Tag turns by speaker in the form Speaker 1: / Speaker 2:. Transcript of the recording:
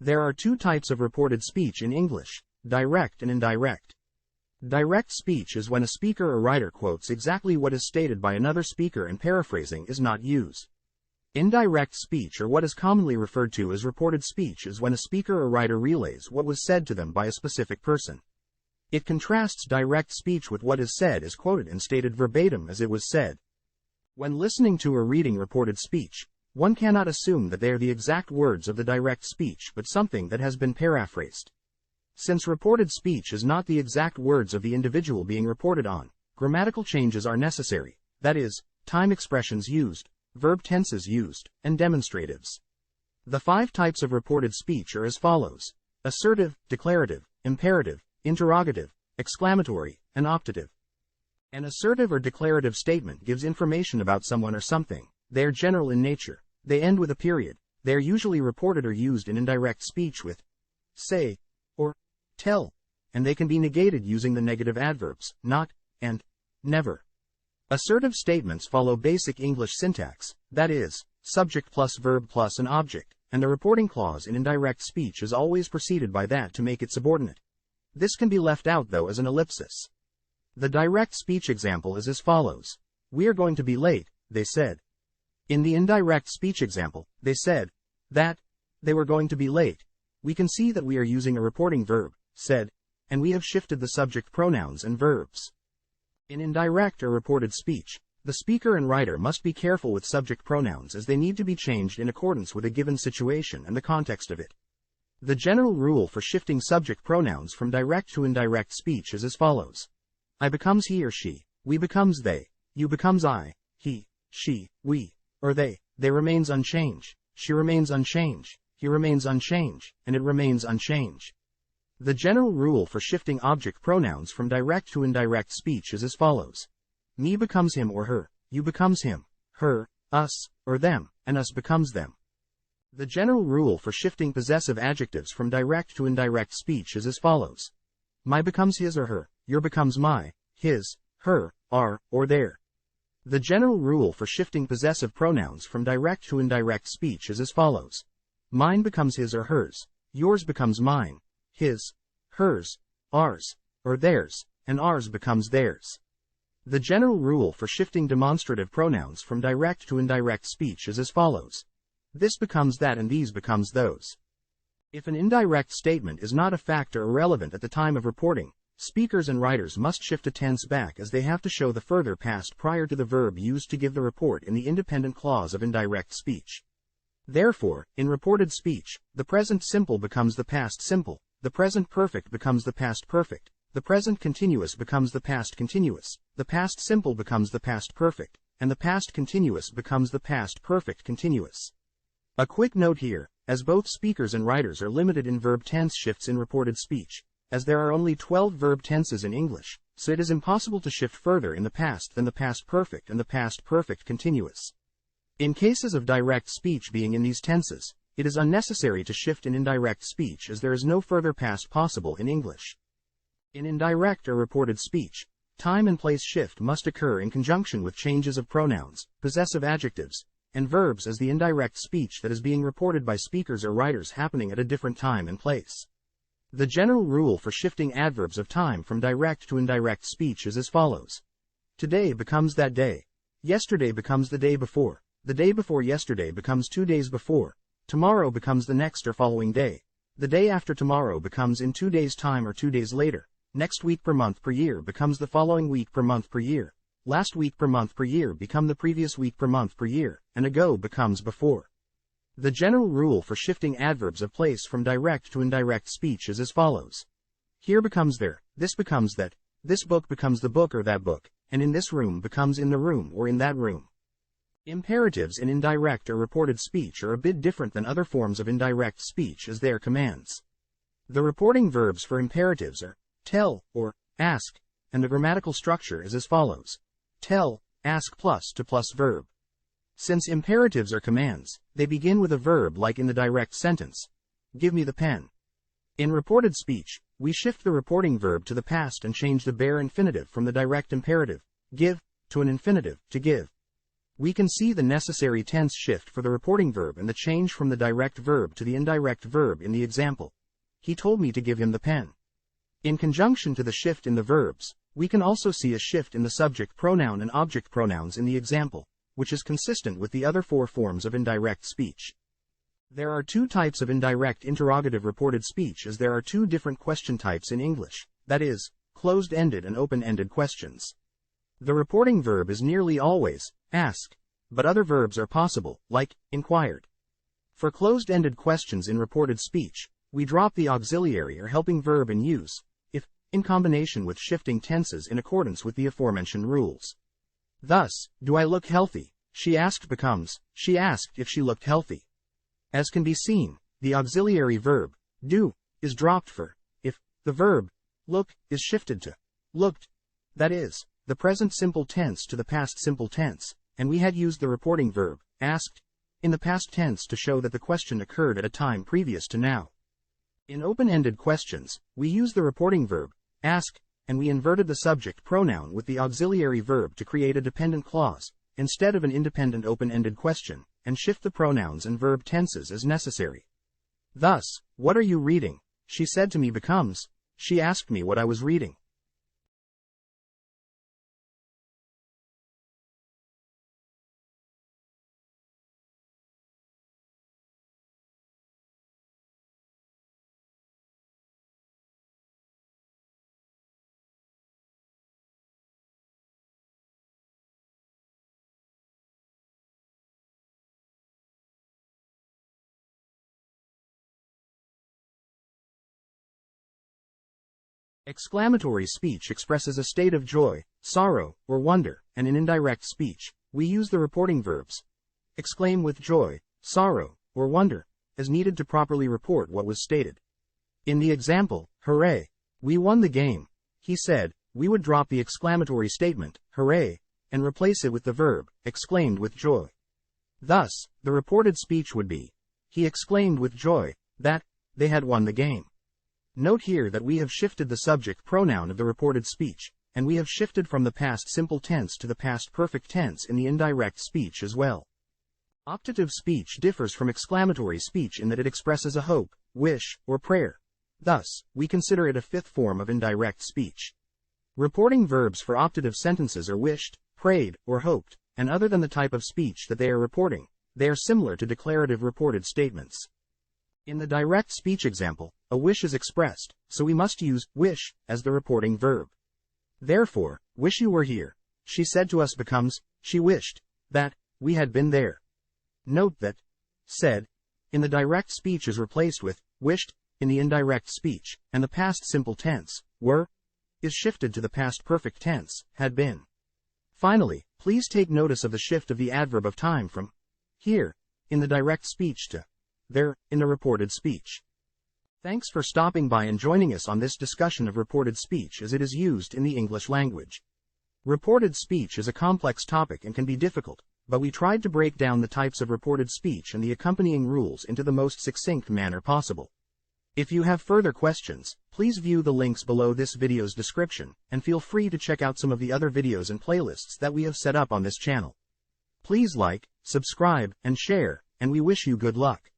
Speaker 1: There are two types of reported speech in English, direct and indirect. Direct speech is when a speaker or writer quotes exactly what is stated by another speaker and paraphrasing is not used. Indirect speech, or what is commonly referred to as reported speech, is when a speaker or writer relays what was said to them by a specific person. It contrasts direct speech with what is said as quoted and stated verbatim as it was said. When listening to or reading reported speech, one cannot assume that they are the exact words of the direct speech but something that has been paraphrased. Since reported speech is not the exact words of the individual being reported on, grammatical changes are necessary, that is, time expressions used, verb tenses used, and demonstratives. The 5 types of reported speech are as follows: assertive, declarative, imperative, interrogative, exclamatory, and optative. An assertive or declarative statement gives information about someone or something. They are general in nature. They end with a period. They are usually reported or used in indirect speech with say or tell, and they can be negated using the negative adverbs not and never. Assertive statements follow basic English syntax, that is, subject plus verb plus an object, and the reporting clause in indirect speech is always preceded by that to make it subordinate. This can be left out though as an ellipsis. The direct speech example is as follows: "We are going to be late," they said. In the indirect speech example, they said that they were going to be late. We can see that we are using a reporting verb, said, and we have shifted the subject pronouns and verbs. In indirect or reported speech, the speaker and writer must be careful with subject pronouns as they need to be changed in accordance with a given situation and the context of it. The general rule for shifting subject pronouns from direct to indirect speech is as follows: I becomes he or she, we becomes they, you becomes I, he, she, we, or they remains unchanged, she remains unchanged, he remains unchanged, and it remains unchanged. The general rule for shifting object pronouns from direct to indirect speech is as follows: me becomes him or her, you becomes him, her, us, or them, and us becomes them. The general rule for shifting possessive adjectives from direct to indirect speech is as follows: my becomes his or her, your becomes my, his, her, our, or their. The general rule for shifting possessive pronouns from direct to indirect speech is as follows: mine becomes his or hers, yours becomes mine, his, hers, ours, or theirs, and ours becomes theirs. The general rule for shifting demonstrative pronouns from direct to indirect speech is as follows: this becomes that and these becomes those. If an indirect statement is not a fact or irrelevant at the time of reporting, speakers and writers must shift a tense back as they have to show the further past prior to the verb used to give the report in the independent clause of indirect speech. Therefore, in reported speech, the present simple becomes the past simple, the present perfect becomes the past perfect, the present continuous becomes the past continuous, the past simple becomes the past perfect, and the past continuous becomes the past perfect continuous. A quick note here, as both speakers and writers are limited in verb tense shifts in reported speech, as there are only 12 verb tenses in English, so it is impossible to shift further in the past than the past perfect and the past perfect continuous. In cases of direct speech being in these tenses, it is unnecessary to shift in indirect speech as there is no further past possible in English. In indirect or reported speech, time and place shift must occur in conjunction with changes of pronouns, possessive adjectives, and verbs as the indirect speech that is being reported by speakers or writers happening at a different time and place. The general rule for shifting adverbs of time from direct to indirect speech is as follows: today becomes that day, yesterday becomes the day before yesterday becomes 2 days before, tomorrow becomes the next or following day, the day after tomorrow becomes in 2 days' time or 2 days later, next week per month per year becomes the following week per month per year, last week per month per year become the previous week per month per year, and ago becomes before. The general rule for shifting adverbs of place from direct to indirect speech is as follows: here becomes there, this becomes that, this book becomes the book or that book, and in this room becomes in the room or in that room. Imperatives in indirect or reported speech are a bit different than other forms of indirect speech as they are commands. The reporting verbs for imperatives are tell or ask, and the grammatical structure is as follows: tell, ask plus to plus verb. Since imperatives are commands, they begin with a verb like in the direct sentence, give me the pen. In reported speech, we shift the reporting verb to the past and change the bare infinitive from the direct imperative, give, to an infinitive, to give. we can see the necessary tense shift for the reporting verb and the change from the direct verb to the indirect verb in the example. He told me to give him the pen. In conjunction to the shift in the verbs, we can also see a shift in the subject pronoun and object pronouns in the example, which is consistent with the other four forms of indirect speech. There are two types of indirect interrogative reported speech, as there are two different question types in English, that is, closed-ended and open-ended questions. The reporting verb is nearly always ask, but other verbs are possible, like inquired. For closed-ended questions in reported speech, we drop the auxiliary or helping verb in use, if, in combination with shifting tenses in accordance with the aforementioned rules. Thus, do I look healthy? She asked becomes, she asked if she looked healthy. As can be seen, the auxiliary verb, do, is dropped for, if, the verb, look, is shifted to, looked. That is, the present simple tense to the past simple tense, and we had used the reporting verb, asked, in the past tense to show that the question occurred at a time previous to now. In open-ended questions, we use the reporting verb, ask, and we inverted the subject pronoun with the auxiliary verb to create a dependent clause, instead of an independent open-ended question, and shift the pronouns and verb tenses as necessary. Thus, what are you reading? She said to me becomes, she asked me what I was reading. Exclamatory speech expresses a state of joy, sorrow, or wonder, and in indirect speech, we use the reporting verbs, exclaim with joy, sorrow, or wonder, as needed to properly report what was stated. In the example, hooray, we won the game, he said, we would drop the exclamatory statement, hooray, and replace it with the verb, exclaimed with joy. Thus, the reported speech would be, he exclaimed with joy, that, they had won the game. Note here that we have shifted the subject pronoun of the reported speech, and we have shifted from the past simple tense to the past perfect tense in the indirect speech as well. Optative speech differs from exclamatory speech in that it expresses a hope, wish, or prayer. Thus, we consider it a fifth form of indirect speech. Reporting verbs for optative sentences are wished, prayed, or hoped, and other than the type of speech that they are reporting, they are similar to declarative reported statements. In the direct speech example, a wish is expressed, so we must use wish as the reporting verb. Therefore, wish you were here, she said to us becomes, she wished that we had been there. Note that said in the direct speech is replaced with wished in the indirect speech, and the past simple tense, were, is shifted to the past perfect tense, had been. Finally, please take notice of the shift of the adverb of time from here in the direct speech to there in the reported speech. Thanks for stopping by and joining us on this discussion of reported speech as it is used in the English language. Reported speech is a complex topic and can be difficult, but we tried to break down the types of reported speech and the accompanying rules into the most succinct manner possible. If you have further questions, please view the links below this video's description, and feel free to check out some of the other videos and playlists that we have set up on this channel. Please like, subscribe, and share, and we wish you good luck.